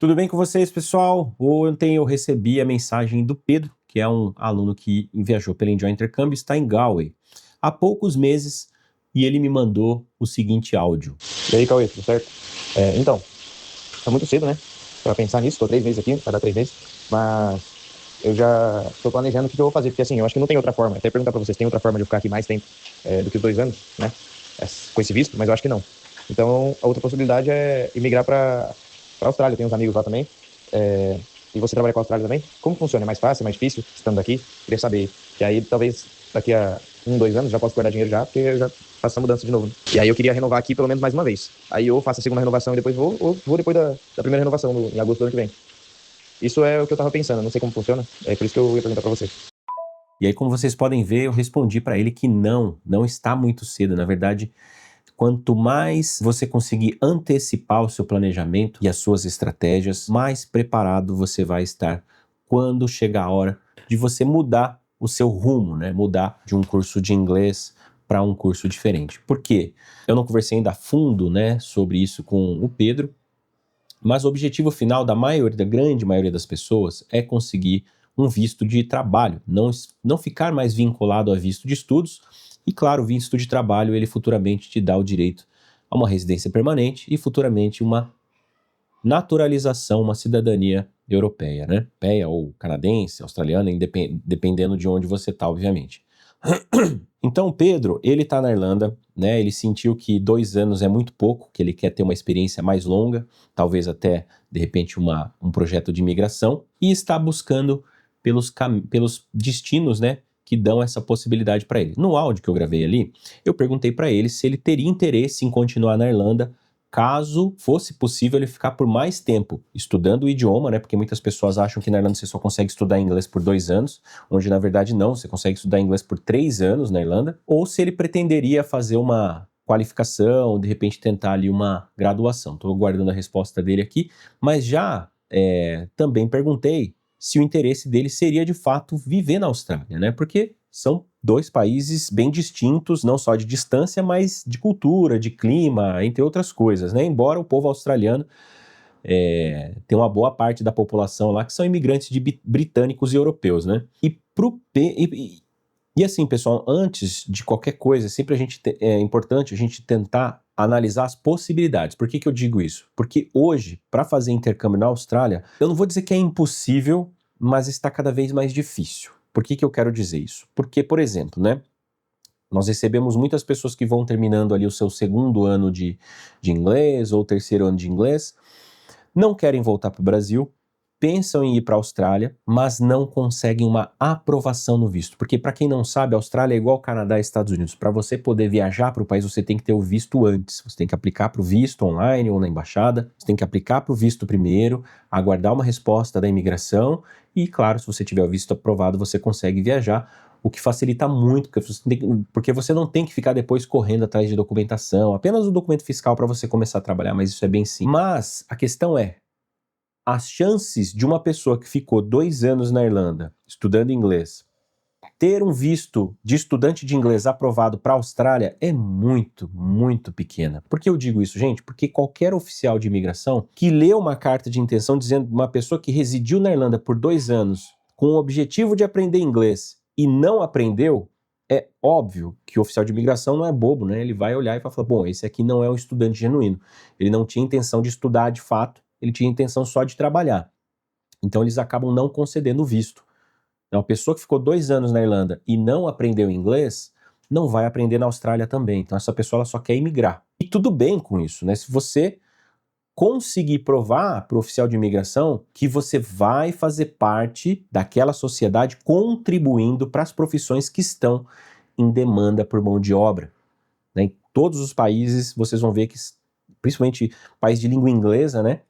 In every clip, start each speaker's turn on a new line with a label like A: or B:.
A: Tudo bem com vocês, pessoal? Ontem eu recebi a mensagem do Pedro, que é um aluno que viajou pela Enjoy Intercâmbio, está em Galway há poucos meses, e ele me mandou o seguinte áudio.
B: E aí, Cauê, tudo certo? Então, tá muito cedo, né? Pra pensar nisso, tô 3 meses aqui, vai dar 3 meses, mas eu já tô planejando o que eu vou fazer, porque assim, eu acho que não tem outra forma. Até perguntar pra vocês, tem outra forma de eu ficar aqui mais tempo do que os 2 anos, né? Com esse visto, mas eu acho que não. Então, a outra possibilidade é imigrar pra Austrália, eu tenho uns amigos lá também. É, e você trabalha com a Austrália também? Como funciona? É mais fácil, é mais difícil, estando aqui? Queria saber. Que aí, talvez, daqui a 1, 2 anos, já posso guardar dinheiro já, porque eu já faço essa mudança de novo, né? E aí eu queria renovar aqui pelo menos mais uma vez. Aí eu faço a segunda renovação e depois vou, ou vou depois da primeira renovação, em agosto do ano que vem. Isso é o que eu tava pensando, não sei como funciona, é por isso que eu ia perguntar pra você.
A: E aí, como vocês podem ver, eu respondi para ele que não está muito cedo. Na verdade, quanto mais você conseguir antecipar o seu planejamento e as suas estratégias, mais preparado você vai estar quando chegar a hora de você mudar o seu rumo, né? Mudar de um curso de inglês para um curso diferente. Por quê? Eu não conversei ainda a fundo, né, sobre isso com o Pedro, mas o objetivo final da grande maioria das pessoas é conseguir um visto de trabalho, não ficar mais vinculado a visto de estudos. E claro, o visto de trabalho, ele futuramente te dá o direito a uma residência permanente e futuramente uma naturalização, uma cidadania europeia, né? Europeia ou canadense, australiana, dependendo de onde você está, obviamente. Então o Pedro, ele tá na Irlanda, né? Ele sentiu que 2 anos é muito pouco, que ele quer ter uma experiência mais longa, talvez até, de repente, um projeto de imigração, e está buscando pelos destinos, né, que dão essa possibilidade para ele. No áudio que eu gravei ali, eu perguntei para ele se ele teria interesse em continuar na Irlanda, caso fosse possível ele ficar por mais tempo estudando o idioma, né? Porque muitas pessoas acham que na Irlanda você só consegue estudar inglês por 2 anos, onde na verdade não, você consegue estudar inglês por 3 anos na Irlanda, ou se ele pretenderia fazer uma qualificação, de repente tentar ali uma graduação. Estou aguardando a resposta dele aqui, mas já também perguntei se o interesse dele seria de fato viver na Austrália, né? Porque são 2 países bem distintos, não só de distância, mas de cultura, de clima, entre outras coisas, né? Embora o povo australiano tem uma boa parte da população lá que são imigrantes britânicos e europeus, né? E assim, pessoal, antes de qualquer coisa, é importante a gente tentar analisar as possibilidades. Por que eu digo isso? Porque hoje, para fazer intercâmbio na Austrália, eu não vou dizer que é impossível, mas está cada vez mais difícil. Por que eu quero dizer isso? Porque, por exemplo, né? Nós recebemos muitas pessoas que vão terminando ali o seu 2º ano de inglês ou 3º ano de inglês, não querem voltar para o Brasil, pensam em ir para a Austrália, mas não conseguem uma aprovação no visto. Porque, para quem não sabe, a Austrália é igual ao Canadá e Estados Unidos. Para você poder viajar para o país, você tem que ter o visto antes. Você tem que aplicar para o visto online ou na embaixada, você tem que aplicar para o visto primeiro, aguardar uma resposta da imigração e, claro, se você tiver o visto aprovado, você consegue viajar. O que facilita muito, porque você não tem que ficar depois correndo atrás de documentação, apenas o documento fiscal para você começar a trabalhar, mas isso é bem simples. Mas a questão é, as chances de uma pessoa que ficou 2 anos na Irlanda estudando inglês ter um visto de estudante de inglês aprovado para a Austrália é muito, muito pequena. Por que eu digo isso, gente? Porque qualquer oficial de imigração que lê uma carta de intenção dizendo uma pessoa que residiu na Irlanda por 2 anos com o objetivo de aprender inglês e não aprendeu, é óbvio que o oficial de imigração não é bobo, né? Ele vai olhar e vai falar, bom, esse aqui não é um estudante genuíno. Ele não tinha intenção de estudar de fato, ele tinha intenção só de trabalhar. Então eles acabam não concedendo o visto. Uma pessoa que ficou 2 anos na Irlanda e não aprendeu inglês, não vai aprender na Austrália também. Então essa pessoa ela só quer imigrar. E tudo bem com isso, né? Se você conseguir provar para o oficial de imigração que você vai fazer parte daquela sociedade contribuindo para as profissões que estão em demanda por mão de obra. Né? Em todos os países vocês vão ver que, principalmente países de língua inglesa, né?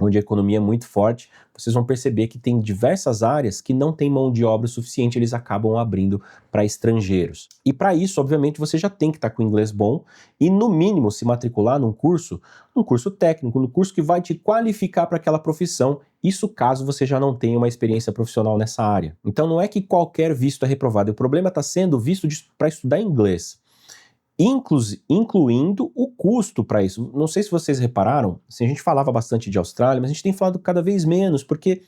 A: Onde a economia é muito forte, vocês vão perceber que tem diversas áreas que não tem mão de obra suficiente, eles acabam abrindo para estrangeiros. E para isso, obviamente, você já tem que estar com inglês bom e, no mínimo, se matricular num curso técnico, num curso que vai te qualificar para aquela profissão, isso caso você já não tenha uma experiência profissional nessa área. Então não é que qualquer visto é reprovado, o problema está sendo visto para estudar inglês. incluindo o custo para isso. Não sei se vocês repararam, assim, a gente falava bastante de Austrália, mas a gente tem falado cada vez menos, porque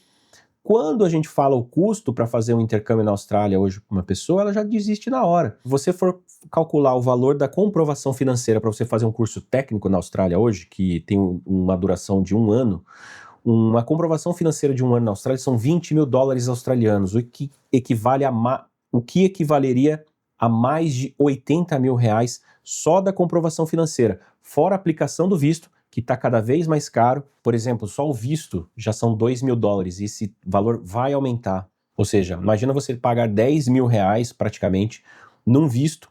A: quando a gente fala o custo para fazer um intercâmbio na Austrália hoje para uma pessoa, ela já desiste na hora. Se você for calcular o valor da comprovação financeira para você fazer um curso técnico na Austrália hoje, que tem uma duração de 1 ano, uma comprovação financeira de 1 ano na Austrália são 20 mil dólares australianos, o que equivaleria a mais de 80 mil reais só da comprovação financeira, fora a aplicação do visto, que está cada vez mais caro. Por exemplo, só o visto já são 2 mil dólares e esse valor vai aumentar. Ou seja, imagina você pagar 10 mil reais praticamente num visto,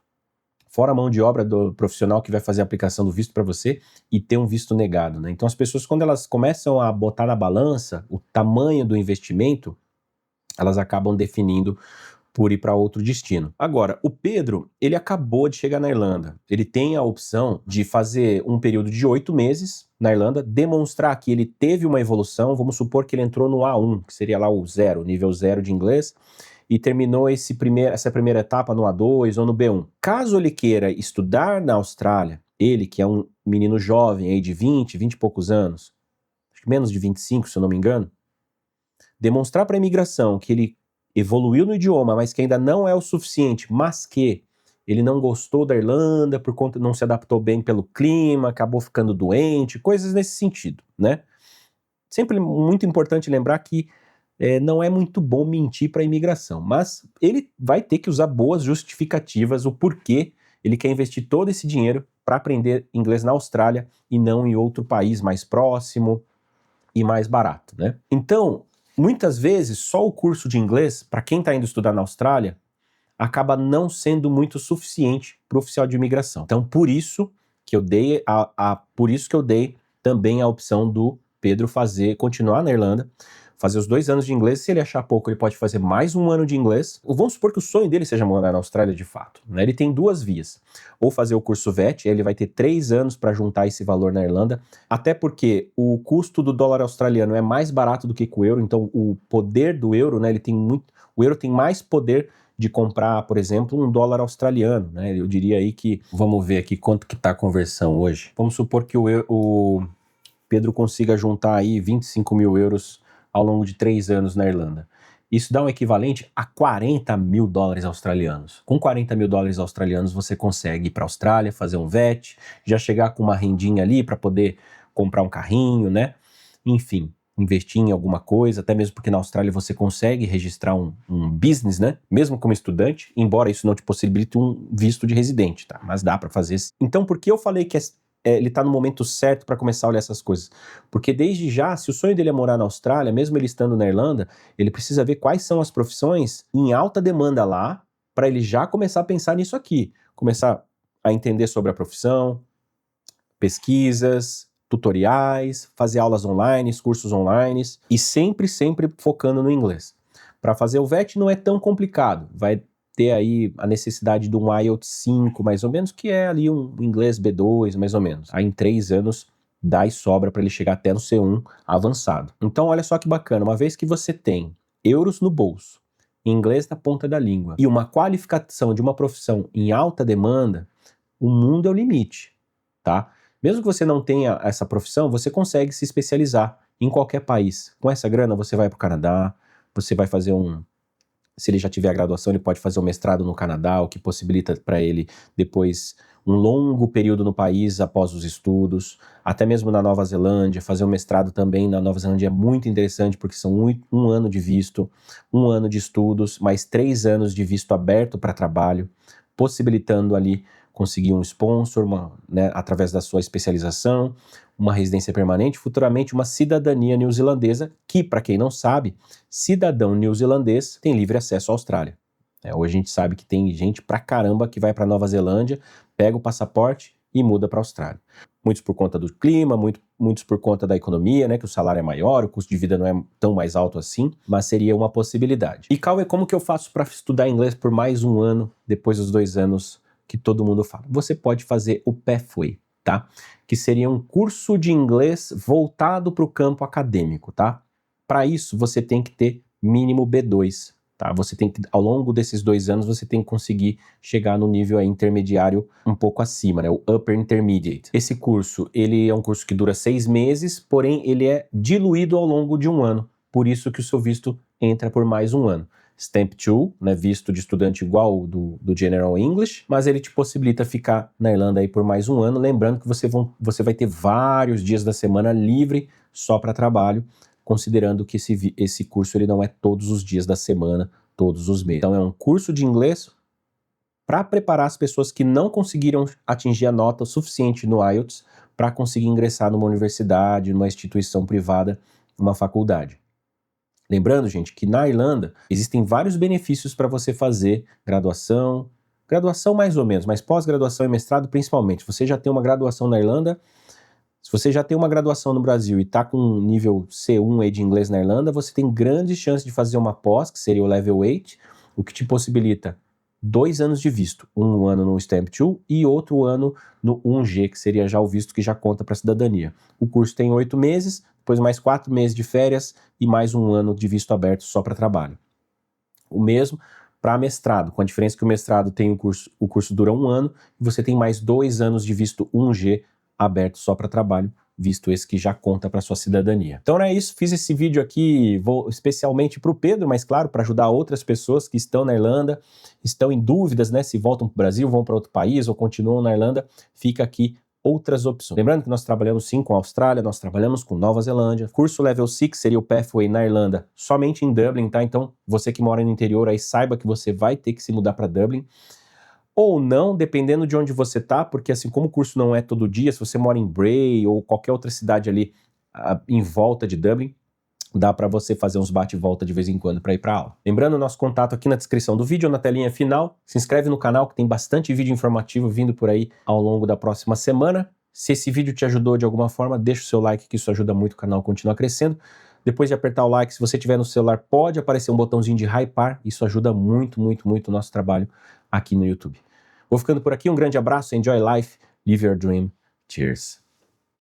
A: fora a mão de obra do profissional que vai fazer a aplicação do visto para você e ter um visto negado, né? Então as pessoas, quando elas começam a botar na balança o tamanho do investimento, elas acabam definindo por ir para outro destino. Agora, o Pedro, ele acabou de chegar na Irlanda. Ele tem a opção de fazer um período de 8 meses na Irlanda, demonstrar que ele teve uma evolução. Vamos supor que ele entrou no A1, que seria lá o zero, nível 0 de inglês, e terminou essa primeira etapa no A2 ou no B1. Caso ele queira estudar na Austrália, ele que é um menino jovem aí de 20 e poucos anos, acho que menos de 25, se eu não me engano, demonstrar para a imigração que ele evoluiu no idioma, mas que ainda não é o suficiente, mas que ele não gostou da Irlanda por conta, não se adaptou bem pelo clima, acabou ficando doente, coisas nesse sentido, né? Sempre muito importante lembrar que não é muito bom mentir para a imigração, mas ele vai ter que usar boas justificativas, o porquê ele quer investir todo esse dinheiro para aprender inglês na Austrália e não em outro país mais próximo e mais barato, né? Então, muitas vezes, só o curso de inglês, para quem está indo estudar na Austrália, acaba não sendo muito suficiente para o oficial de imigração. Então, por isso que eu dei também a opção do Pedro continuar na Irlanda, fazer os 2 anos de inglês. Se ele achar pouco, ele pode fazer mais 1 ano de inglês. Vamos supor que o sonho dele seja morar na Austrália de fato, né? Ele tem 2 vias. Ou fazer o curso VET, ele vai ter 3 anos para juntar esse valor na Irlanda, até porque o custo do dólar australiano é mais barato do que com o euro, então o poder do euro, né, o euro tem mais poder de comprar, por exemplo, um dólar australiano, né? Eu diria aí que, vamos ver aqui quanto que está a conversão hoje. Vamos supor que o Pedro consiga juntar aí 25 mil euros ao longo de 3 anos na Irlanda. Isso dá um equivalente a 40 mil dólares australianos. Com 40 mil dólares australianos você consegue ir para a Austrália, fazer um VET, já chegar com uma rendinha ali para poder comprar um carrinho, né? Enfim, investir em alguma coisa, até mesmo porque na Austrália você consegue registrar um business, né? Mesmo como estudante, embora isso não te possibilite um visto de residente, tá? Mas dá para fazer. Então, por que eu falei que ele está no momento certo para começar a olhar essas coisas? Porque desde já, se o sonho dele é morar na Austrália, mesmo ele estando na Irlanda, ele precisa ver quais são as profissões em alta demanda lá, para ele já começar a pensar nisso aqui. Começar a entender sobre a profissão, pesquisas, tutoriais, fazer aulas online, cursos online, e sempre focando no inglês. Para fazer o VET não é tão complicado, vai ter aí a necessidade de um IELTS 5, mais ou menos, que é ali um inglês B2, mais ou menos. Aí em 3 anos dá e sobra para ele chegar até no C1 avançado. Então olha só que bacana, uma vez que você tem euros no bolso, inglês na ponta da língua e uma qualificação de uma profissão em alta demanda, o mundo é o limite, tá? Mesmo que você não tenha essa profissão, você consegue se especializar em qualquer país. Com essa grana você vai para o Canadá, você vai fazer se ele já tiver a graduação, ele pode fazer um mestrado no Canadá, o que possibilita para ele depois um longo período no país após os estudos, até mesmo na Nova Zelândia. Fazer um mestrado também na Nova Zelândia é muito interessante, porque são um ano de visto, 1 ano de estudos, mais 3 anos de visto aberto para trabalho, possibilitando ali conseguir um sponsor, né, através da sua especialização, uma residência permanente, futuramente uma cidadania neozelandesa, que, para quem não sabe, cidadão neozelandês tem livre acesso à Austrália. Hoje a gente sabe que tem gente pra caramba que vai para Nova Zelândia, pega o passaporte e muda para a Austrália. Muitos por conta do clima, muitos por conta da economia, né, que o salário é maior, o custo de vida não é tão mais alto assim, mas seria uma possibilidade. E Cauê, como que eu faço para estudar inglês por mais 1 ano, depois dos 2 anos que todo mundo fala? Você pode fazer o Pathway, tá? Que seria um curso de inglês voltado para o campo acadêmico, tá? Para isso, você tem que ter mínimo B2, Tá? Você tem que, ao longo desses 2 anos, você tem que conseguir chegar no nível aí intermediário um pouco acima, né? O Upper Intermediate. Esse curso, ele é um curso que dura 6 meses, porém ele é diluído ao longo de 1 ano. Por isso que o seu visto entra por mais 1 ano. Stamp 2, né, visto de estudante igual ao do General English, mas ele te possibilita ficar na Irlanda aí por mais 1 ano, lembrando que você vai ter vários dias da semana livre só para trabalho, considerando que esse curso ele não é todos os dias da semana, todos os meses. Então é um curso de inglês para preparar as pessoas que não conseguiram atingir a nota suficiente no IELTS para conseguir ingressar numa universidade, numa instituição privada, numa faculdade. Lembrando, gente, que na Irlanda existem vários benefícios para você fazer graduação mais ou menos, mas pós-graduação e mestrado principalmente. Se você já tem uma graduação na Irlanda, se você já tem uma graduação no Brasil e está com um nível C1 aí de inglês na Irlanda, você tem grandes chances de fazer uma pós, que seria o Level 8, o que te possibilita 2 anos de visto, 1 ano no Stamp 2 e outro ano no 1G, que seria já o visto que já conta para a cidadania. O curso tem 8 meses, depois mais 4 meses de férias e mais 1 ano de visto aberto só para trabalho. O mesmo para mestrado, com a diferença que o mestrado tem o curso dura 1 ano e você tem mais 2 anos de visto 1G aberto só para trabalho, visto esse que já conta para sua cidadania. Então é isso, fiz esse vídeo aqui especialmente para o Pedro, mas claro, para ajudar outras pessoas que estão na Irlanda, estão em dúvidas, né, se voltam para o Brasil, vão para outro país ou continuam na Irlanda, fica aqui outras opções. Lembrando que nós trabalhamos sim com a Austrália, nós trabalhamos com Nova Zelândia. Curso Level 6 seria o Pathway na Irlanda, somente em Dublin, tá? Então você que mora no interior aí, saiba que você vai ter que se mudar para Dublin. Ou não, dependendo de onde você tá, porque assim, como o curso não é todo dia, se você mora em Bray ou qualquer outra cidade ali em volta de Dublin, dá para você fazer uns bate e volta de vez em quando para ir para aula. Lembrando o nosso contato aqui na descrição do vídeo ou na telinha final. Se inscreve no canal que tem bastante vídeo informativo vindo por aí ao longo da próxima semana. Se esse vídeo te ajudou de alguma forma, deixa o seu like que isso ajuda muito o canal a continuar crescendo. Depois de apertar o like, se você tiver no celular, pode aparecer um botãozinho de hypar. Isso ajuda muito, muito, muito o nosso trabalho aqui no YouTube. Vou ficando por aqui, um grande abraço, enjoy life, live your dream, cheers!